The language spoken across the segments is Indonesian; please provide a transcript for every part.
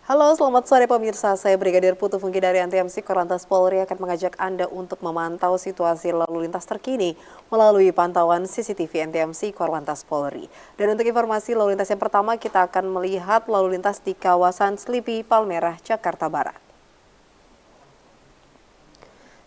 Halo, selamat sore pemirsa. Saya Brigadir Putu Fungki dari NTMC Korlantas Polri akan mengajak Anda untuk memantau situasi lalu lintas terkini melalui pantauan CCTV NTMC Korlantas Polri. Dan untuk informasi lalu lintas yang pertama, kita akan melihat lalu lintas di kawasan Slipi, Palmerah, Jakarta Barat.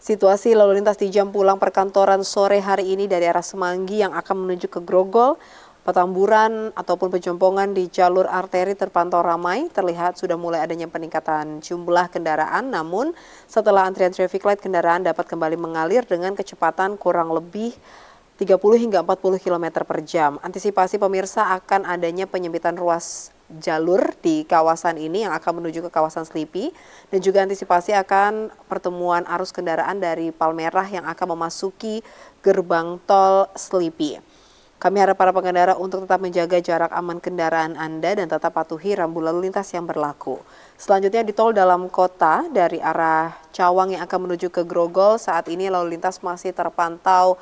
Situasi lalu lintas di jam pulang perkantoran sore hari ini dari arah Semanggi yang akan menuju ke Grogol, Petamburan ataupun Pejompongan di jalur arteri terpantau ramai. Terlihat sudah mulai adanya peningkatan jumlah kendaraan, namun setelah antrian traffic light kendaraan dapat kembali mengalir dengan kecepatan kurang lebih 30 hingga 40 km per jam. Antisipasi pemirsa akan adanya penyempitan ruas jalur di kawasan ini yang akan menuju ke kawasan Slipi, dan juga antisipasi akan pertemuan arus kendaraan dari Palmerah yang akan memasuki gerbang tol Slipi. Kami harap para pengendara untuk tetap menjaga jarak aman kendaraan Anda dan tetap patuhi rambu lalu lintas yang berlaku. Selanjutnya di tol dalam kota dari arah Cawang yang akan menuju ke Grogol, saat ini lalu lintas masih terpantau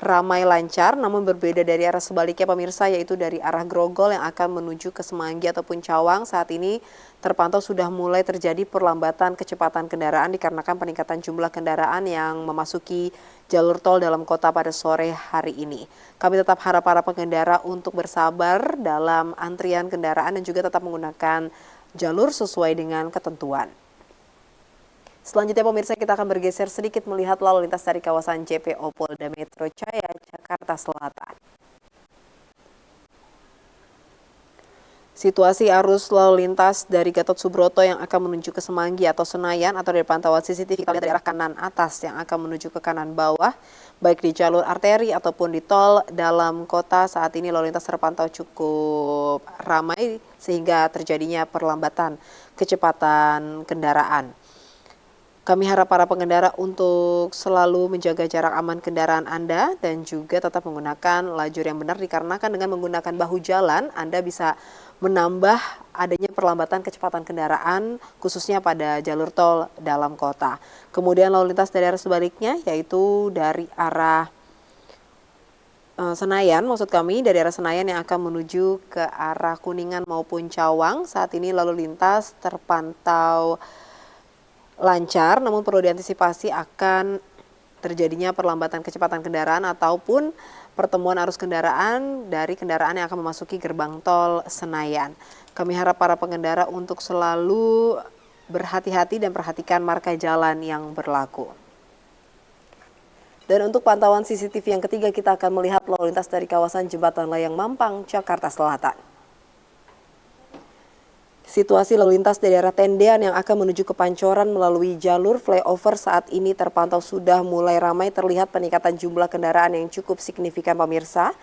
ramai lancar, namun berbeda dari arah sebaliknya pemirsa, yaitu dari arah Grogol yang akan menuju ke Semanggi ataupun Cawang. Saat ini terpantau sudah mulai terjadi perlambatan kecepatan kendaraan dikarenakan peningkatan jumlah kendaraan yang memasuki jalur tol dalam kota pada sore hari ini. Kami tetap harap para pengendara untuk bersabar dalam antrian kendaraan dan juga tetap menggunakan jalur sesuai dengan ketentuan. Selanjutnya pemirsa, kita akan bergeser sedikit melihat lalu lintas dari kawasan JPO Polda Metro Jaya, Jakarta Selatan. Situasi arus lalu lintas dari Gatot Subroto yang akan menuju ke Semanggi atau Senayan atau dari pantauan CCTV kita lihat dari arah kanan atas yang akan menuju ke kanan bawah, baik di jalur arteri ataupun di tol dalam kota, saat ini lalu lintas terpantau cukup ramai sehingga terjadinya perlambatan kecepatan kendaraan. Kami harap para pengendara untuk selalu menjaga jarak aman kendaraan Anda dan juga tetap menggunakan lajur yang benar, dikarenakan dengan menggunakan bahu jalan Anda bisa menambah adanya perlambatan kecepatan kendaraan khususnya pada jalur tol dalam kota. Kemudian lalu lintas dari arah sebaliknya, yaitu dari arah Senayan, maksud kami dari arah Senayan yang akan menuju ke arah Kuningan maupun Cawang. Saat ini lalu lintas terpantau lancar, namun perlu diantisipasi akan terjadinya perlambatan kecepatan kendaraan ataupun pertemuan arus kendaraan dari kendaraan yang akan memasuki gerbang tol Senayan. Kami harap para pengendara untuk selalu berhati-hati dan perhatikan marka jalan yang berlaku. Dan untuk pantauan CCTV yang ketiga, kita akan melihat lalu lintas dari kawasan Jembatan Layang Mampang, Jakarta Selatan. Situasi lalu lintas dari arah Tendean yang akan menuju ke Pancoran melalui jalur flyover saat ini terpantau sudah mulai ramai, terlihat peningkatan jumlah kendaraan yang cukup signifikan pemirsa,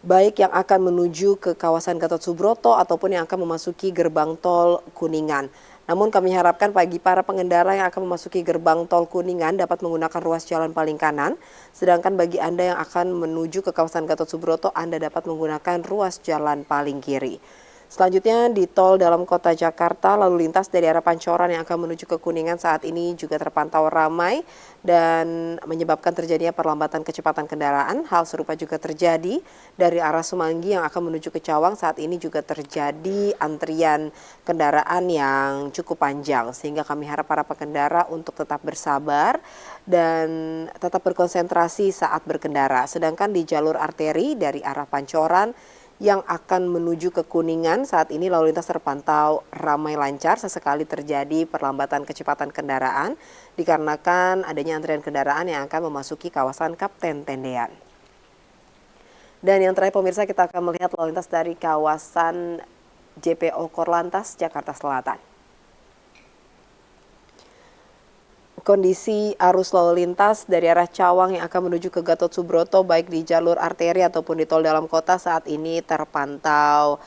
baik yang akan menuju ke kawasan Gatot Subroto ataupun yang akan memasuki gerbang tol Kuningan. Namun kami harapkan bagi para pengendara yang akan memasuki gerbang tol Kuningan dapat menggunakan ruas jalan paling kanan, sedangkan bagi Anda yang akan menuju ke kawasan Gatot Subroto, Anda dapat menggunakan ruas jalan paling kiri. Selanjutnya di tol dalam kota Jakarta, lalu lintas dari arah Pancoran yang akan menuju ke Kuningan saat ini juga terpantau ramai dan menyebabkan terjadinya perlambatan kecepatan kendaraan. Hal serupa juga terjadi dari arah Semanggi yang akan menuju ke Cawang, saat ini juga terjadi antrian kendaraan yang cukup panjang, sehingga kami harap para pengendara untuk tetap bersabar dan tetap berkonsentrasi saat berkendara. Sedangkan di jalur arteri dari arah Pancoran yang akan menuju ke Kuningan, saat ini lalu lintas terpantau ramai lancar, sesekali terjadi perlambatan kecepatan kendaraan dikarenakan adanya antrian kendaraan yang akan memasuki kawasan Kapten Tendean. Dan yang terakhir pemirsa, kita akan melihat lalu lintas dari kawasan JPO Korlantas, Jakarta Selatan. Kondisi arus lalu lintas dari arah Cawang yang akan menuju ke Gatot Subroto baik di jalur arteri ataupun di tol dalam kota saat ini terpantau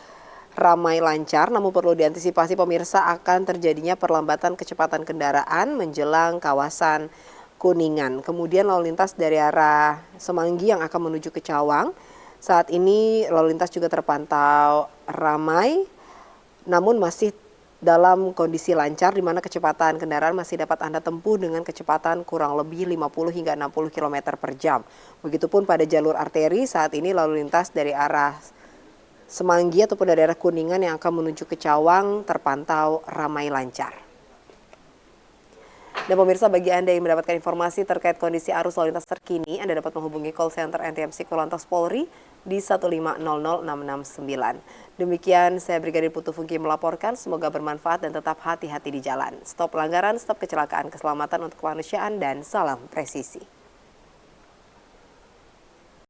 ramai lancar, namun perlu diantisipasi pemirsa akan terjadinya perlambatan kecepatan kendaraan menjelang kawasan Kuningan. Kemudian lalu lintas dari arah Semanggi yang akan menuju ke Cawang, saat ini lalu lintas juga terpantau ramai, namun masih dalam kondisi lancar, di mana kecepatan kendaraan masih dapat Anda tempuh dengan kecepatan kurang lebih 50 hingga 60 km per jam. Begitupun pada jalur arteri, saat ini lalu lintas dari arah Semanggi ataupun dari daerah Kuningan yang akan menuju ke Cawang terpantau ramai lancar. Dan pemirsa, bagi Anda yang mendapatkan informasi terkait kondisi arus lalu lintas terkini, Anda dapat menghubungi call center NTMC Korlantas Polri di 1500669. Demikian saya Brigadir Putu Fungki melaporkan, semoga bermanfaat dan tetap hati-hati di jalan. Stop pelanggaran, stop kecelakaan, keselamatan untuk kemanusiaan, dan salam presisi.